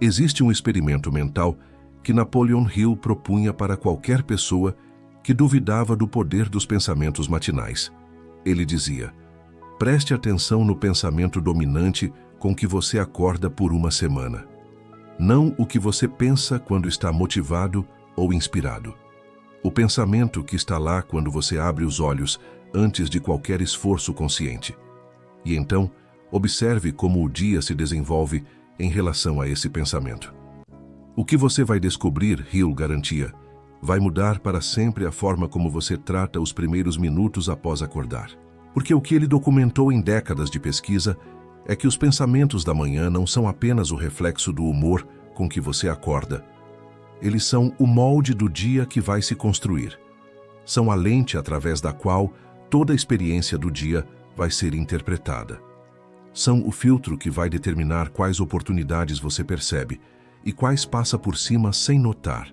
Existe um experimento mental que Napoleon Hill propunha para qualquer pessoa que duvidava do poder dos pensamentos matinais. Ele dizia: preste atenção no pensamento dominante com que você acorda por uma semana. Não o que você pensa quando está motivado ou inspirado. O pensamento que está lá quando você abre os olhos antes de qualquer esforço consciente. E então, observe como o dia se desenvolve em relação a esse pensamento. O que você vai descobrir, Hill garantia, vai mudar para sempre a forma como você trata os primeiros minutos após acordar. Porque o que ele documentou em décadas de pesquisa é que os pensamentos da manhã não são apenas o reflexo do humor com que você acorda. Eles são o molde do dia que vai se construir. São a lente através da qual toda a experiência do dia vai ser interpretada. São o filtro que vai determinar quais oportunidades você percebe e quais passa por cima sem notar.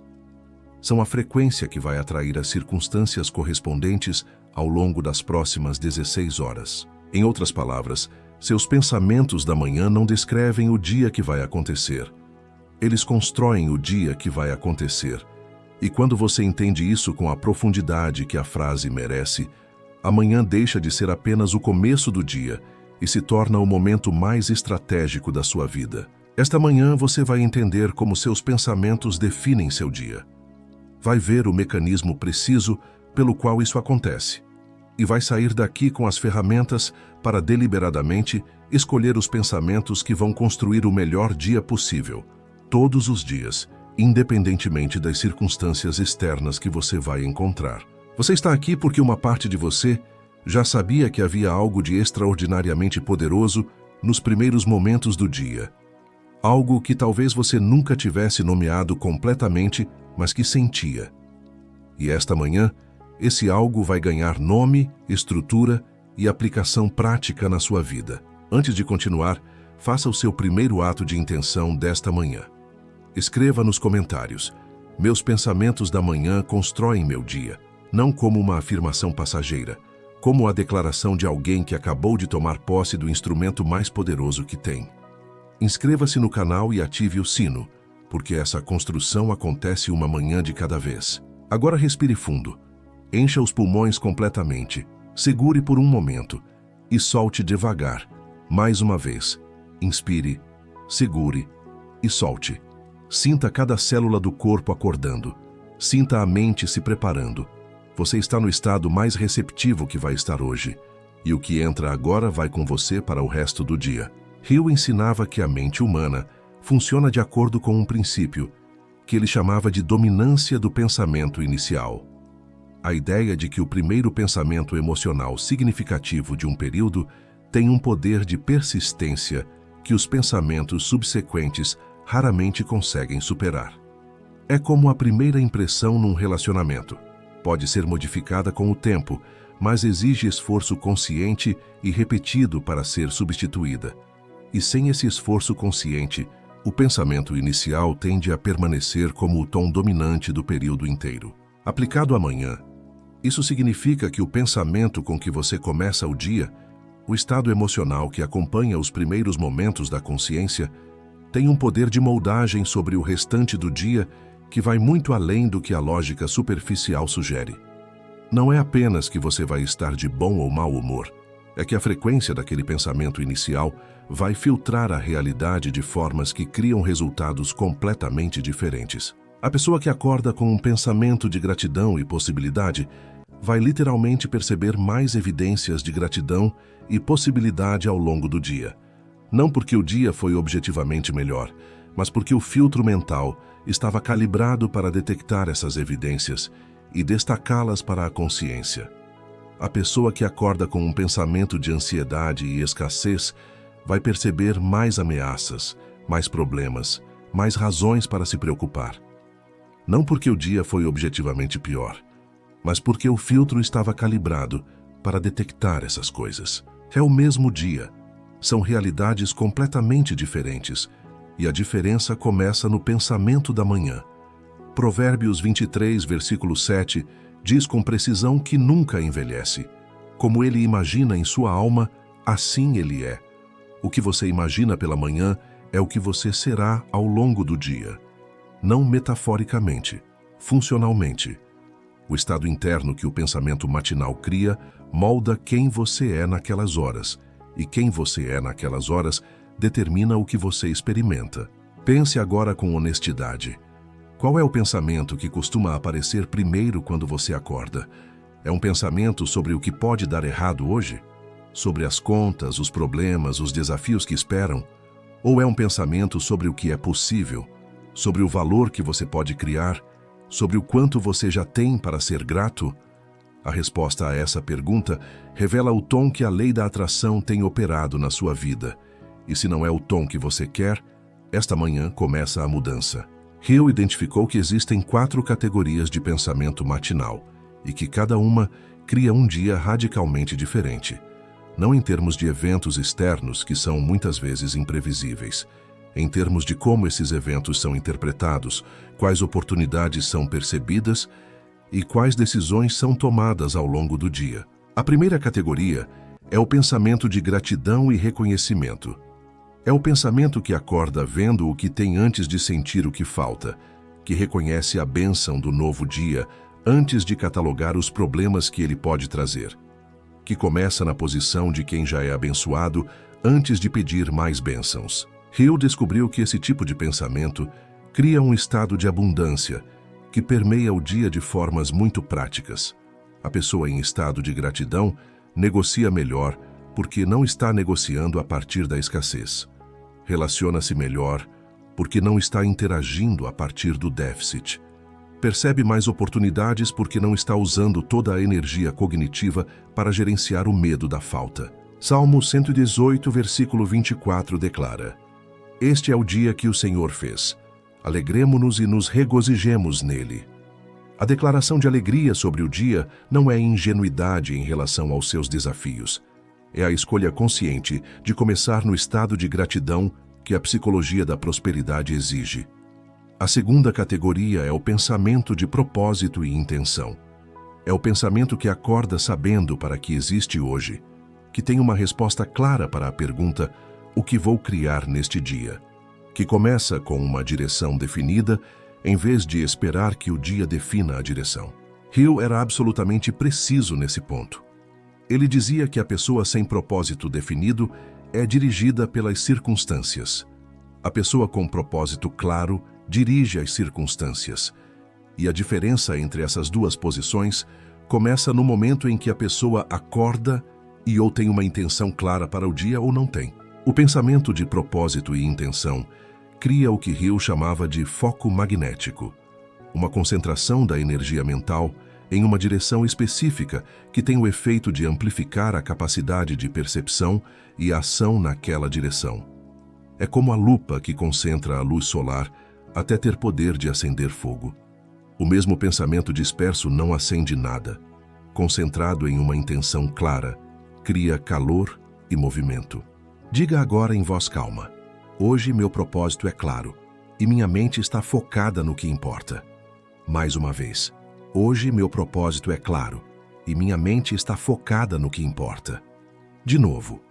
São a frequência que vai atrair as circunstâncias correspondentes ao longo das próximas 16 horas. Em outras palavras, seus pensamentos da manhã não descrevem o dia que vai acontecer. Eles constroem o dia que vai acontecer. E quando você entende isso com a profundidade que a frase merece, amanhã deixa de ser apenas o começo do dia e se torna o momento mais estratégico da sua vida. Esta manhã você vai entender como seus pensamentos definem seu dia. Vai ver o mecanismo preciso pelo qual isso acontece. E vai sair daqui com as ferramentas para deliberadamente escolher os pensamentos que vão construir o melhor dia possível, todos os dias, independentemente das circunstâncias externas que você vai encontrar. Você está aqui porque uma parte de você já sabia que havia algo de extraordinariamente poderoso nos primeiros momentos do dia. Algo que talvez você nunca tivesse nomeado completamente, mas que sentia. E esta manhã, esse algo vai ganhar nome, estrutura e aplicação prática na sua vida. Antes de continuar, faça o seu primeiro ato de intenção desta manhã. Escreva nos comentários: meus pensamentos da manhã constroem meu dia, não como uma afirmação passageira, como a declaração de alguém que acabou de tomar posse do instrumento mais poderoso que tem. Inscreva-se no canal e ative o sino, porque essa construção acontece uma manhã de cada vez. Agora respire fundo. Encha os pulmões completamente, segure por um momento e solte devagar. Mais uma vez. Inspire, segure e solte. Sinta cada célula do corpo acordando. Sinta a mente se preparando. Você está no estado mais receptivo que vai estar hoje. E o que entra agora vai com você para o resto do dia. Hill ensinava que a mente humana funciona de acordo com um princípio, que ele chamava de dominância do pensamento inicial. A ideia de que o primeiro pensamento emocional significativo de um período tem um poder de persistência que os pensamentos subsequentes raramente conseguem superar. É como a primeira impressão num relacionamento. Pode ser modificada com o tempo, mas exige esforço consciente e repetido para ser substituída. E sem esse esforço consciente, o pensamento inicial tende a permanecer como o tom dominante do período inteiro. Aplicado amanhã, isso significa que o pensamento com que você começa o dia, o estado emocional que acompanha os primeiros momentos da consciência, tem um poder de moldagem sobre o restante do dia que vai muito além do que a lógica superficial sugere. Não é apenas que você vai estar de bom ou mau humor, é que a frequência daquele pensamento inicial vai filtrar a realidade de formas que criam resultados completamente diferentes. A pessoa que acorda com um pensamento de gratidão e possibilidade vai literalmente perceber mais evidências de gratidão e possibilidade ao longo do dia. Não porque o dia foi objetivamente melhor, mas porque o filtro mental estava calibrado para detectar essas evidências e destacá-las para a consciência. A pessoa que acorda com um pensamento de ansiedade e escassez vai perceber mais ameaças, mais problemas, mais razões para se preocupar. Não porque o dia foi objetivamente pior, mas porque o filtro estava calibrado para detectar essas coisas. É o mesmo dia. São realidades completamente diferentes, e a diferença começa no pensamento da manhã. Provérbios 23, versículo 7, diz com precisão que nunca envelhece. Como ele imagina em sua alma, assim ele é. O que você imagina pela manhã é o que você será ao longo do dia. Não metaforicamente, funcionalmente. O estado interno que o pensamento matinal cria molda quem você é naquelas horas, e quem você é naquelas horas determina o que você experimenta. Pense agora com honestidade. Qual é o pensamento que costuma aparecer primeiro quando você acorda? É um pensamento sobre o que pode dar errado hoje? Sobre as contas, os problemas, os desafios que esperam? Ou é um pensamento sobre o que é possível? Sobre o valor que você pode criar? Sobre o quanto você já tem para ser grato? A resposta a essa pergunta revela o tom que a lei da atração tem operado na sua vida. E se não é o tom que você quer, esta manhã começa a mudança. Hill identificou que existem 4 categorias de pensamento matinal e que cada uma cria um dia radicalmente diferente. Não em termos de eventos externos, que são muitas vezes imprevisíveis, em termos de como esses eventos são interpretados, quais oportunidades são percebidas e quais decisões são tomadas ao longo do dia. A primeira categoria é o pensamento de gratidão e reconhecimento. É o pensamento que acorda vendo o que tem antes de sentir o que falta, que reconhece a bênção do novo dia antes de catalogar os problemas que ele pode trazer, que começa na posição de quem já é abençoado antes de pedir mais bênçãos. Hill descobriu que esse tipo de pensamento cria um estado de abundância que permeia o dia de formas muito práticas. A pessoa em estado de gratidão negocia melhor porque não está negociando a partir da escassez. Relaciona-se melhor porque não está interagindo a partir do déficit. Percebe mais oportunidades porque não está usando toda a energia cognitiva para gerenciar o medo da falta. Salmo 118, versículo 24 declara: Este é o dia que o Senhor fez. Alegremo-nos e nos regozijemos nele. A declaração de alegria sobre o dia não é ingenuidade em relação aos seus desafios. É a escolha consciente de começar no estado de gratidão que a psicologia da prosperidade exige. A segunda categoria é o pensamento de propósito e intenção. É o pensamento que acorda sabendo para que existe hoje, que tem uma resposta clara para a pergunta: o que vou criar neste dia? Que começa com uma direção definida, em vez de esperar que o dia defina a direção. Hill era absolutamente preciso nesse ponto. Ele dizia que a pessoa sem propósito definido é dirigida pelas circunstâncias. A pessoa com propósito claro dirige as circunstâncias. E a diferença entre essas duas posições começa no momento em que a pessoa acorda e ou tem uma intenção clara para o dia ou não tem. O pensamento de propósito e intenção cria o que Hill chamava de foco magnético, uma concentração da energia mental em uma direção específica que tem o efeito de amplificar a capacidade de percepção e ação naquela direção. É como a lupa que concentra a luz solar até ter poder de acender fogo. O mesmo pensamento disperso não acende nada. Concentrado em uma intenção clara, cria calor e movimento. Diga agora em voz calma: hoje meu propósito é claro e minha mente está focada no que importa. Mais uma vez: hoje meu propósito é claro e minha mente está focada no que importa. De novo: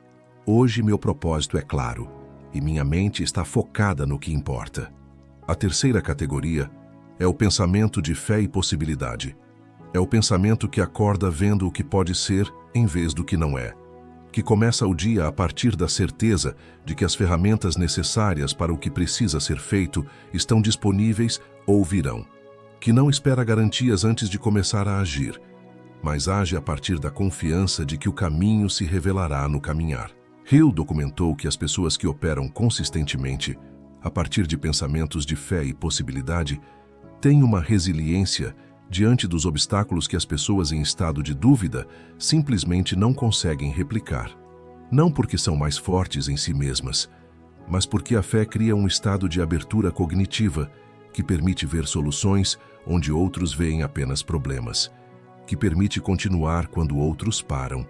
hoje meu propósito é claro e minha mente está focada no que importa. A terceira categoria é o pensamento de fé e possibilidade. É o pensamento que acorda vendo o que pode ser em vez do que não é, que começa o dia a partir da certeza de que as ferramentas necessárias para o que precisa ser feito estão disponíveis ou virão, que não espera garantias antes de começar a agir, mas age a partir da confiança de que o caminho se revelará no caminhar. Hill documentou que as pessoas que operam consistentemente, a partir de pensamentos de fé e possibilidade, têm uma resiliência diante dos obstáculos que as pessoas em estado de dúvida simplesmente não conseguem replicar. Não porque são mais fortes em si mesmas, mas porque a fé cria um estado de abertura cognitiva que permite ver soluções onde outros veem apenas problemas, que permite continuar quando outros param,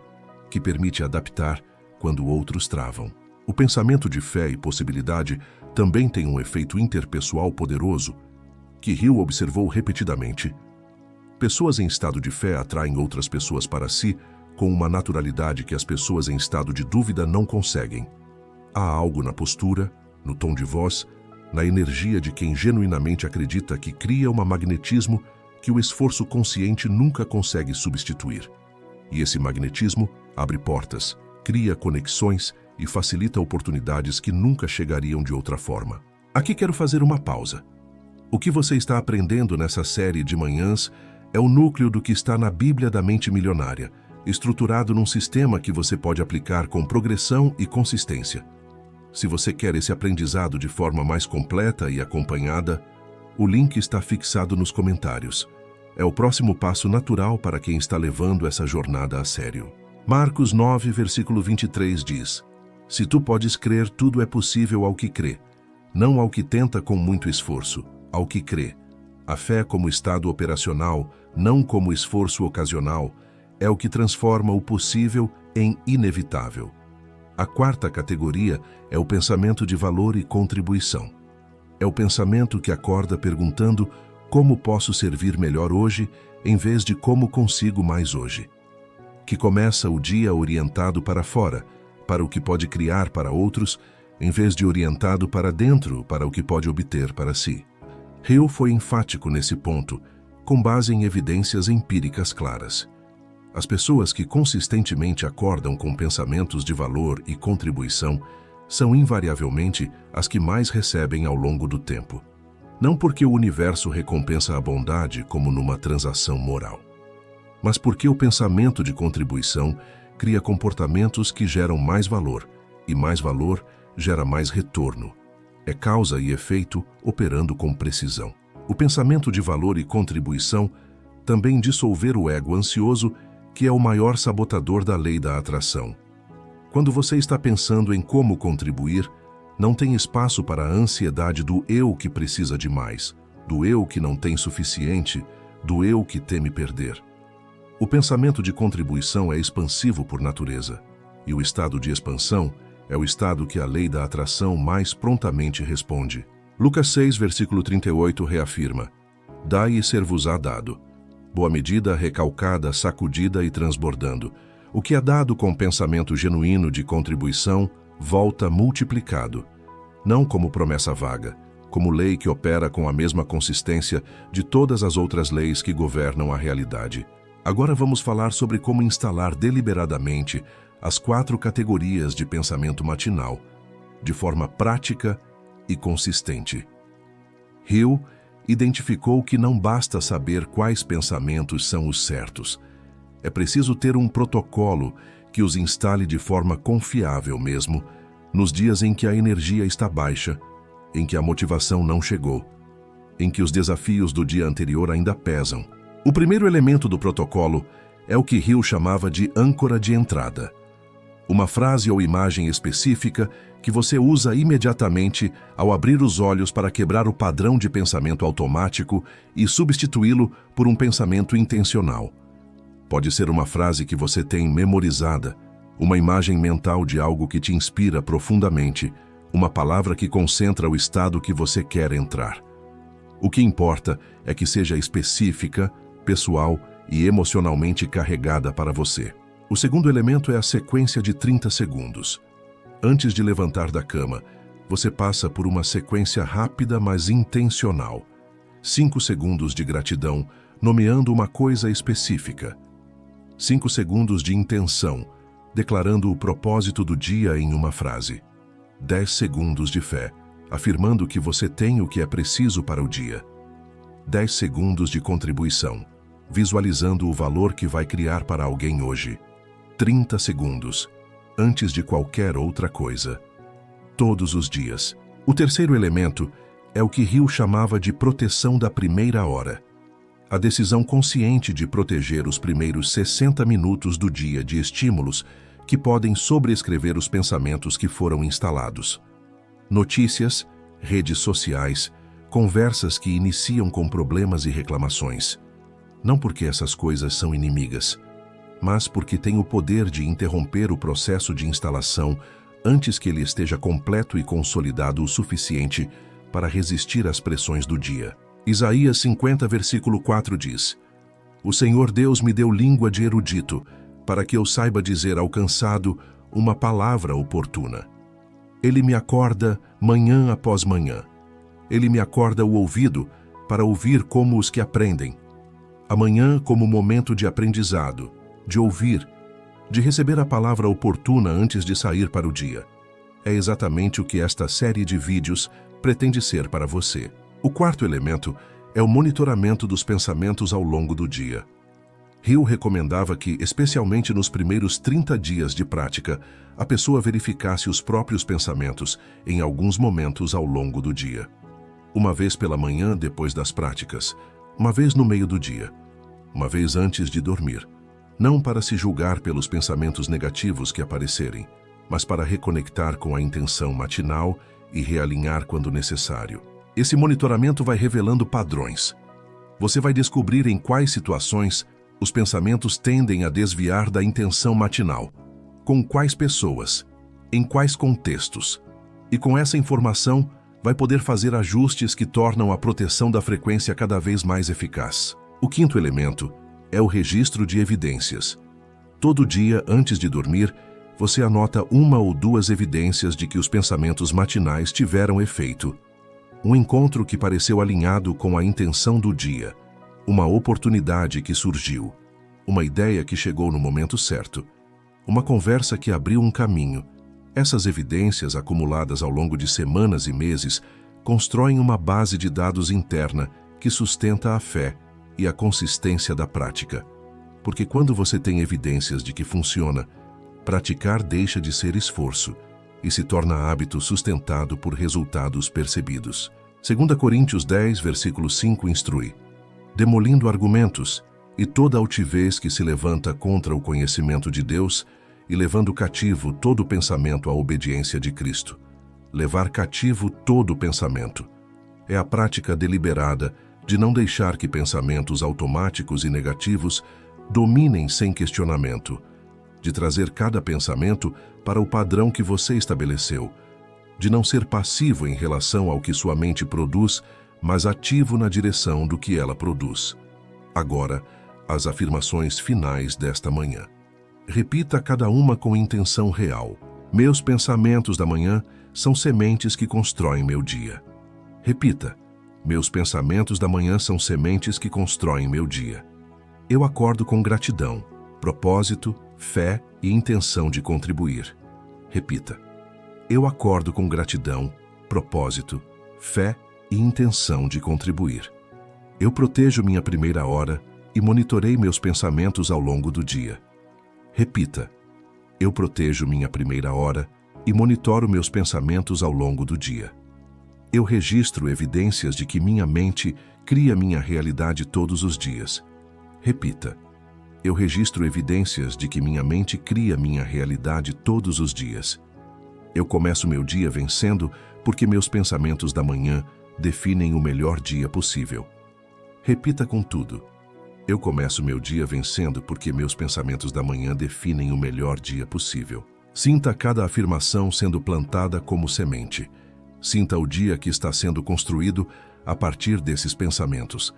que permite adaptar quando outros travam. O pensamento de fé e possibilidade também tem um efeito interpessoal poderoso, que Hill observou repetidamente. Pessoas em estado de fé atraem outras pessoas para si com uma naturalidade que as pessoas em estado de dúvida não conseguem. Há algo na postura, no tom de voz, na energia de quem genuinamente acredita que cria um magnetismo que o esforço consciente nunca consegue substituir. E esse magnetismo abre portas, cria conexões e facilita oportunidades que nunca chegariam de outra forma. Aqui quero fazer uma pausa. O que você está aprendendo nessa série de manhãs é o núcleo do que está na Bíblia da Mente Milionária, estruturado num sistema que você pode aplicar com progressão e consistência. Se você quer esse aprendizado de forma mais completa e acompanhada, o link está fixado nos comentários. É o próximo passo natural para quem está levando essa jornada a sério. Marcos 9, versículo 23 diz: Se tu podes crer, tudo é possível ao que crê, não ao que tenta com muito esforço, ao que crê. A fé como estado operacional, não como esforço ocasional, é o que transforma o possível em inevitável. A quarta categoria é o pensamento de valor e contribuição. É o pensamento que acorda perguntando como posso servir melhor hoje, em vez de como consigo mais hoje. Que começa o dia orientado para fora, para o que pode criar para outros, em vez de orientado para dentro, para o que pode obter para si. Hill foi enfático nesse ponto, com base em evidências empíricas claras. As pessoas que consistentemente acordam com pensamentos de valor e contribuição são invariavelmente as que mais recebem ao longo do tempo. Não porque o universo recompensa a bondade como numa transação moral, mas porque o pensamento de contribuição cria comportamentos que geram mais valor, e mais valor gera mais retorno. É causa e efeito operando com precisão. O pensamento de valor e contribuição também dissolver o ego ansioso, que é o maior sabotador da lei da atração. Quando você está pensando em como contribuir, não tem espaço para a ansiedade do eu que precisa de mais, do eu que não tem suficiente, do eu que teme perder. O pensamento de contribuição é expansivo por natureza, e o estado de expansão é o estado que a lei da atração mais prontamente responde. Lucas 6, versículo 38 reafirma: Dai e ser-vos-á dado. Boa medida, recalcada, sacudida e transbordando. O que é dado com pensamento genuíno de contribuição volta multiplicado. Não como promessa vaga, como lei que opera com a mesma consistência de todas as outras leis que governam a realidade. Agora vamos falar sobre como instalar deliberadamente as 4 categorias de pensamento matinal, de forma prática e consistente. Hill identificou que não basta saber quais pensamentos são os certos. É preciso ter um protocolo que os instale de forma confiável mesmo, nos dias em que a energia está baixa, em que a motivação não chegou, em que os desafios do dia anterior ainda pesam. O primeiro elemento do protocolo é o que Hill chamava de âncora de entrada. Uma frase ou imagem específica que você usa imediatamente ao abrir os olhos para quebrar o padrão de pensamento automático e substituí-lo por um pensamento intencional. Pode ser uma frase que você tem memorizada, uma imagem mental de algo que te inspira profundamente, uma palavra que concentra o estado que você quer entrar. O que importa é que seja específica, pessoal e emocionalmente carregada para você. O segundo elemento é a sequência de 30 segundos. Antes de levantar da cama, você passa por uma sequência rápida, mas intencional. 5 segundos de gratidão, nomeando uma coisa específica. 5 segundos de intenção, declarando o propósito do dia em uma frase. 10 segundos de fé, afirmando que você tem o que é preciso para o dia. 10 segundos de contribuição, visualizando o valor que vai criar para alguém hoje. 30 segundos, antes de qualquer outra coisa. Todos os dias. O terceiro elemento é o que Hill chamava de proteção da primeira hora. A decisão consciente de proteger os primeiros 60 minutos do dia de estímulos que podem sobrescrever os pensamentos que foram instalados. Notícias, redes sociais, conversas que iniciam com problemas e reclamações. Não porque essas coisas são inimigas, mas porque têm o poder de interromper o processo de instalação antes que ele esteja completo e consolidado o suficiente para resistir às pressões do dia. Isaías 50, versículo 4 diz: O Senhor Deus me deu língua de erudito, para que eu saiba dizer ao cansado uma palavra oportuna. Ele me acorda manhã após manhã. Ele me acorda o ouvido para ouvir como os que aprendem. Amanhã como momento de aprendizado, de ouvir, de receber a palavra oportuna antes de sair para o dia. É exatamente o que esta série de vídeos pretende ser para você. O quarto elemento é o monitoramento dos pensamentos ao longo do dia. Hill recomendava que, especialmente nos primeiros 30 dias de prática, a pessoa verificasse os próprios pensamentos em alguns momentos ao longo do dia. Uma vez pela manhã depois das práticas, uma vez no meio do dia, uma vez antes de dormir. Não para se julgar pelos pensamentos negativos que aparecerem, mas para reconectar com a intenção matinal e realinhar quando necessário. Esse monitoramento vai revelando padrões. Você vai descobrir em quais situações os pensamentos tendem a desviar da intenção matinal, com quais pessoas, em quais contextos. E com essa informação, vai poder fazer ajustes que tornam a proteção da frequência cada vez mais eficaz. O quinto elemento é o registro de evidências. Todo dia, antes de dormir, você anota uma ou duas evidências de que os pensamentos matinais tiveram efeito. Um encontro que pareceu alinhado com a intenção do dia, uma oportunidade que surgiu, uma ideia que chegou no momento certo, uma conversa que abriu um caminho. Essas evidências, acumuladas ao longo de semanas e meses, constroem uma base de dados interna que sustenta a fé e a consistência da prática. Porque quando você tem evidências de que funciona, praticar deixa de ser esforço e se torna hábito sustentado por resultados percebidos. 2 Coríntios 10, versículo 5 instrui: demolindo argumentos e toda altivez que se levanta contra o conhecimento de Deus e levando cativo todo pensamento à obediência de Cristo. Levar cativo todo pensamento é a prática deliberada de não deixar que pensamentos automáticos e negativos dominem sem questionamento, de trazer cada pensamento para o padrão que você estabeleceu, de não ser passivo em relação ao que sua mente produz, mas ativo na direção do que ela produz. Agora, as afirmações finais desta manhã. Repita cada uma com intenção real. Meus pensamentos da manhã são sementes que constroem meu dia. Repita. Meus pensamentos da manhã são sementes que constroem meu dia. Eu acordo com gratidão, propósito, fé e intenção de contribuir. Repita. Eu acordo com gratidão, propósito, fé e intenção de contribuir. Eu protejo minha primeira hora e monitorei meus pensamentos ao longo do dia. Repita. Eu protejo minha primeira hora e monitoro meus pensamentos ao longo do dia. Eu registro evidências de que minha mente cria minha realidade todos os dias. Repita. Eu registro evidências de que minha mente cria minha realidade todos os dias. Eu começo meu dia vencendo porque meus pensamentos da manhã definem o melhor dia possível. Repita com tudo. Eu começo meu dia vencendo porque meus pensamentos da manhã definem o melhor dia possível. Sinta cada afirmação sendo plantada como semente. Sinta o dia que está sendo construído a partir desses pensamentos.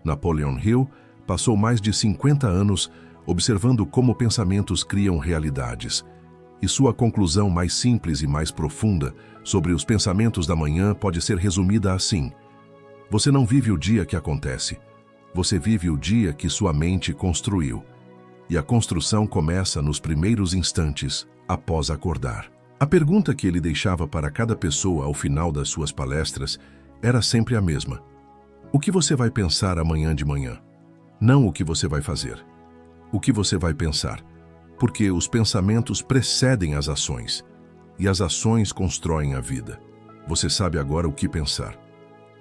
Napoleon Hill passou mais de 50 anos observando como pensamentos criam realidades. E sua conclusão mais simples e mais profunda sobre os pensamentos da manhã pode ser resumida assim: você não vive o dia que acontece, você vive o dia que sua mente construiu. E a construção começa nos primeiros instantes após acordar. A pergunta que ele deixava para cada pessoa ao final das suas palestras era sempre a mesma: o que você vai pensar amanhã de manhã? Não o que você vai fazer. O que você vai pensar? Porque os pensamentos precedem as ações, e as ações constroem a vida. Você sabe agora o que pensar.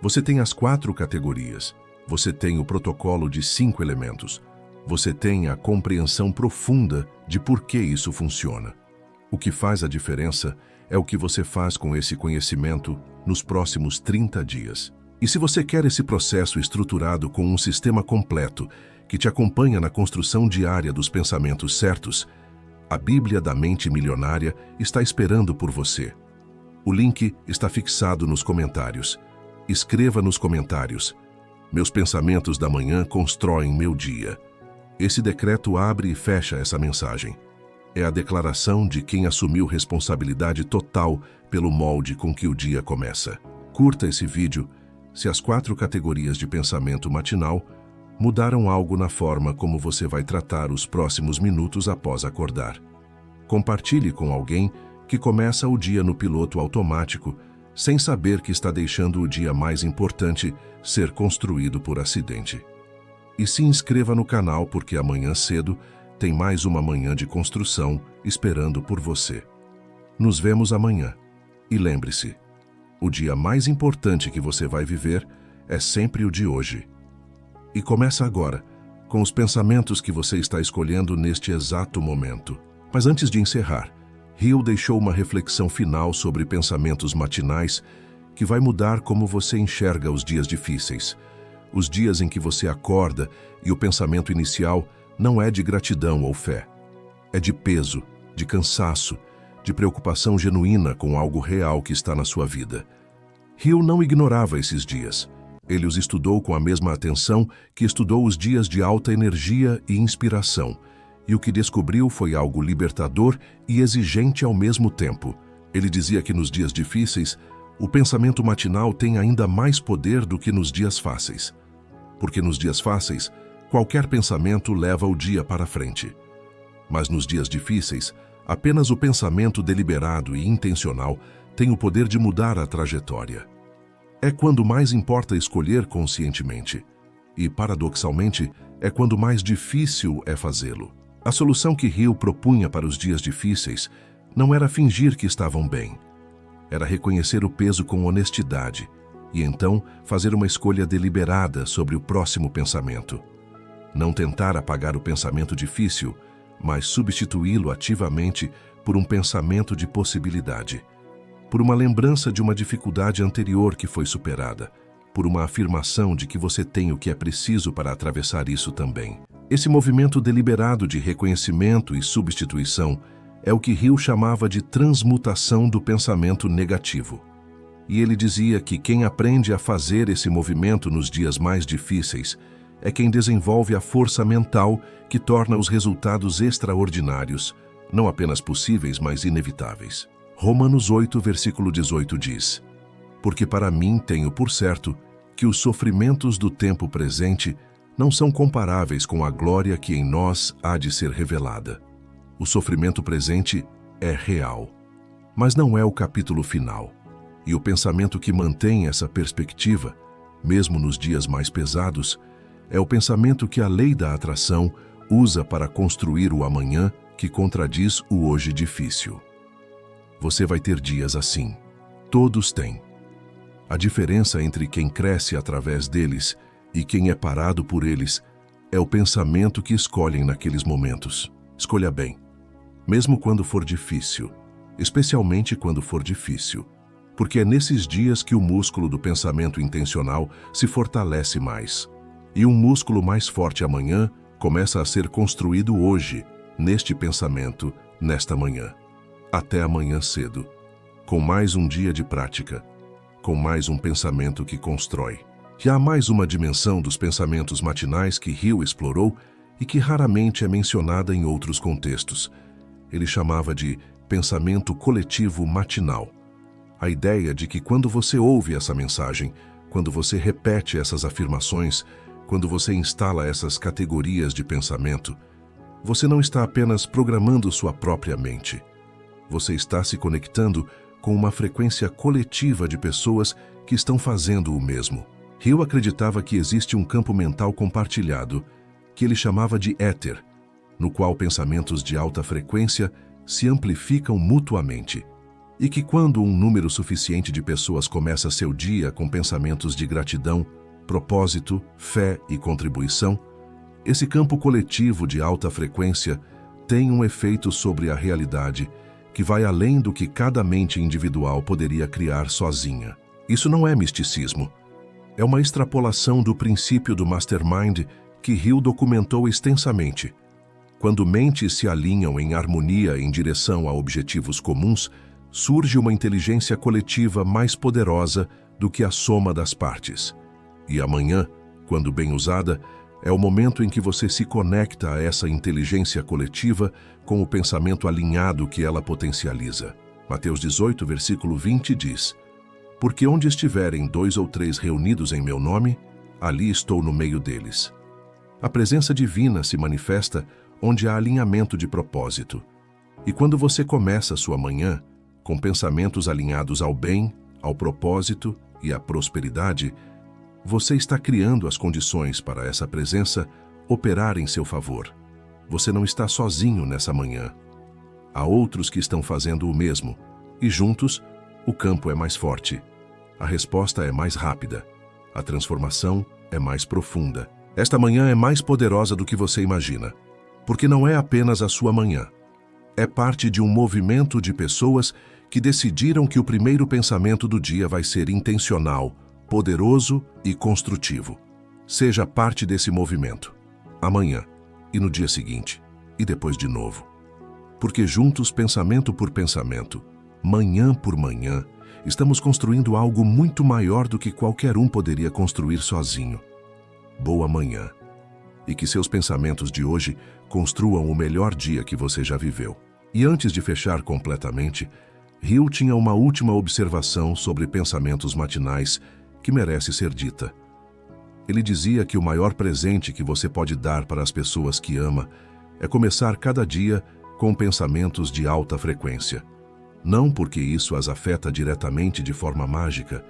Você tem as 4 categorias. Você tem o protocolo de 5 elementos. Você tem a compreensão profunda de por que isso funciona. O que faz a diferença é o que você faz com esse conhecimento nos próximos 30 dias. E se você quer esse processo estruturado com um sistema completo que te acompanha na construção diária dos pensamentos certos, a Bíblia da Mente Milionária está esperando por você. O link está fixado nos comentários. Escreva nos comentários: meus pensamentos da manhã constroem meu dia. Esse decreto abre e fecha essa mensagem. é a declaração de quem assumiu responsabilidade total pelo molde com que o dia começa. Curta esse vídeo se as 4 categorias de pensamento matinal mudaram algo na forma como você vai tratar os próximos minutos após acordar. Compartilhe com alguém que começa o dia no piloto automático, sem saber que está deixando o dia mais importante ser construído por acidente. E se inscreva no canal porque amanhã cedo tem mais uma manhã de construção esperando por você. Nos vemos amanhã. E lembre-se, o dia mais importante que você vai viver é sempre o de hoje. E começa agora, com os pensamentos que você está escolhendo neste exato momento. Mas antes de encerrar, Hill deixou uma reflexão final sobre pensamentos matinais que vai mudar como você enxerga os dias difíceis. Os dias em que você acorda e o pensamento inicial não é de gratidão ou fé. É de peso, de cansaço, de preocupação genuína com algo real que está na sua vida. Hill não ignorava esses dias. Ele os estudou com a mesma atenção que estudou os dias de alta energia e inspiração. E o que descobriu foi algo libertador e exigente ao mesmo tempo. Ele dizia que nos dias difíceis, o pensamento matinal tem ainda mais poder do que nos dias fáceis. Porque nos dias fáceis, qualquer pensamento leva o dia para frente. Mas nos dias difíceis, apenas o pensamento deliberado e intencional tem o poder de mudar a trajetória. É quando mais importa escolher conscientemente. E, paradoxalmente, é quando mais difícil é fazê-lo. A solução que Hill propunha para os dias difíceis não era fingir que estavam bem. Era reconhecer o peso com honestidade e então fazer uma escolha deliberada sobre o próximo pensamento. Não tentar apagar o pensamento difícil, mas substituí-lo ativamente por um pensamento de possibilidade, por uma lembrança de uma dificuldade anterior que foi superada, por uma afirmação de que você tem o que é preciso para atravessar isso também. Esse movimento deliberado de reconhecimento e substituição é o que Hill chamava de transmutação do pensamento negativo. E ele dizia que quem aprende a fazer esse movimento nos dias mais difíceis é quem desenvolve a força mental que torna os resultados extraordinários, não apenas possíveis, mas inevitáveis. Romanos 8, versículo 18 diz: "Porque para mim tenho por certo que os sofrimentos do tempo presente não são comparáveis com a glória que em nós há de ser revelada." O sofrimento presente é real, mas não é o capítulo final. E o pensamento que mantém essa perspectiva, mesmo nos dias mais pesados, é o pensamento que a lei da atração usa para construir o amanhã que contradiz o hoje difícil. Você vai ter dias assim. Todos têm. A diferença entre quem cresce através deles e quem é parado por eles é o pensamento que escolhem naqueles momentos. Escolha bem, mesmo quando for difícil, especialmente quando for difícil, porque é nesses dias que o músculo do pensamento intencional se fortalece mais. E um músculo mais forte amanhã começa a ser construído hoje, neste pensamento, nesta manhã. Até amanhã cedo, com mais um dia de prática, com mais um pensamento que constrói. E há mais uma dimensão dos pensamentos matinais que Hill explorou e que raramente é mencionada em outros contextos. Ele chamava de pensamento coletivo matinal. A ideia de que quando você ouve essa mensagem, quando você repete essas afirmações, quando você instala essas categorias de pensamento, você não está apenas programando sua própria mente. Você está se conectando com uma frequência coletiva de pessoas que estão fazendo o mesmo. Hill acreditava que existe um campo mental compartilhado, que ele chamava de éter, no qual pensamentos de alta frequência se amplificam mutuamente, e que quando um número suficiente de pessoas começa seu dia com pensamentos de gratidão, propósito, fé e contribuição, esse campo coletivo de alta frequência tem um efeito sobre a realidade que vai além do que cada mente individual poderia criar sozinha. Isso não é misticismo. É uma extrapolação do princípio do Mastermind que Hill documentou extensamente. Quando mentes se alinham em harmonia em direção a objetivos comuns, surge uma inteligência coletiva mais poderosa do que a soma das partes. E amanhã, quando bem usada, É o momento em que você se conecta a essa inteligência coletiva com o pensamento alinhado que ela potencializa. Mateus 18, versículo 20 diz: Porque onde estiverem 2 ou 3 reunidos em meu nome, ali estou no meio deles. A presença divina se manifesta onde há alinhamento de propósito. E quando você começa a sua manhã com pensamentos alinhados ao bem, ao propósito e à prosperidade, você está criando as condições para essa presença operar em seu favor. Você não está sozinho nessa manhã. Há outros que estão fazendo o mesmo, e juntos, o campo é mais forte. A resposta é mais rápida. A transformação é mais profunda. Esta manhã é mais poderosa do que você imagina, porque não é apenas a sua manhã. É parte de um movimento de pessoas que decidiram que o primeiro pensamento do dia vai ser intencional, poderoso e construtivo. Seja parte desse movimento, amanhã, e no dia seguinte, e depois de novo. Porque juntos, pensamento por pensamento, manhã por manhã, estamos construindo algo muito maior do que qualquer um poderia construir sozinho. Boa manhã. E que seus pensamentos de hoje construam o melhor dia que você já viveu. E antes de fechar completamente, Hill tinha uma última observação sobre pensamentos matinais que merece ser dita. Ele dizia que o maior presente que você pode dar para as pessoas que ama é começar cada dia com pensamentos de alta frequência. Não porque isso as afeta diretamente de forma mágica,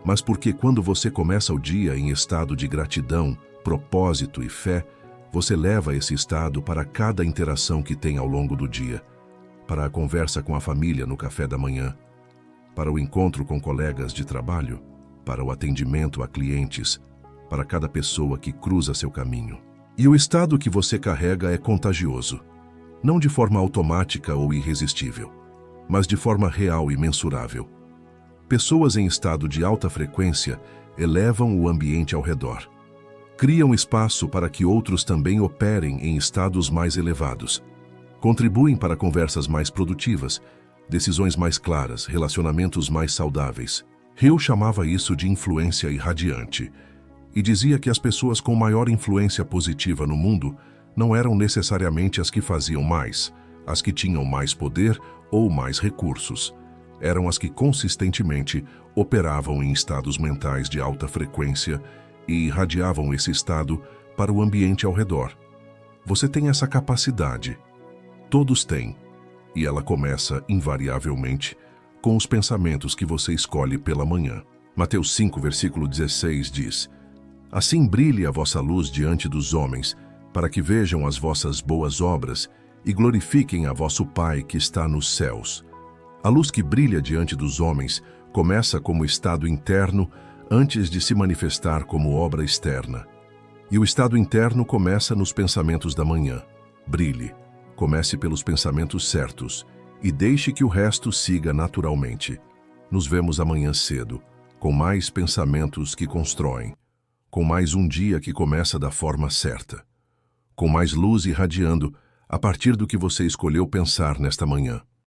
mas porque quando você começa o dia em estado de gratidão, propósito e fé, você leva esse estado para cada interação que tem ao longo do dia, para a conversa com a família no café da manhã, para o encontro com colegas de trabalho, para o atendimento a clientes, para cada pessoa que cruza seu caminho. E o estado que você carrega é contagioso, não de forma automática ou irresistível, mas de forma real e mensurável. Pessoas em estado de alta frequência elevam o ambiente ao redor. Criam espaço para que outros também operem em estados mais elevados. Contribuem para conversas mais produtivas, decisões mais claras, relacionamentos mais saudáveis. Hill chamava isso de influência irradiante e dizia que as pessoas com maior influência positiva no mundo não eram necessariamente as que faziam mais, as que tinham mais poder ou mais recursos. Eram as que consistentemente operavam em estados mentais de alta frequência e irradiavam esse estado para o ambiente ao redor. Você tem essa capacidade. Todos têm. E ela começa, invariavelmente, com os pensamentos que você escolhe pela manhã. Mateus 5, versículo 16 diz: Assim brilhe a vossa luz diante dos homens, para que vejam as vossas boas obras e glorifiquem a vosso Pai que está nos céus. A luz que brilha diante dos homens começa como estado interno antes de se manifestar como obra externa. E o estado interno começa nos pensamentos da manhã. Brilhe. Comece pelos pensamentos certos e deixe que o resto siga naturalmente. Nos vemos amanhã cedo, com mais pensamentos que constroem, com mais um dia que começa da forma certa, com mais luz irradiando a partir do que você escolheu pensar nesta manhã.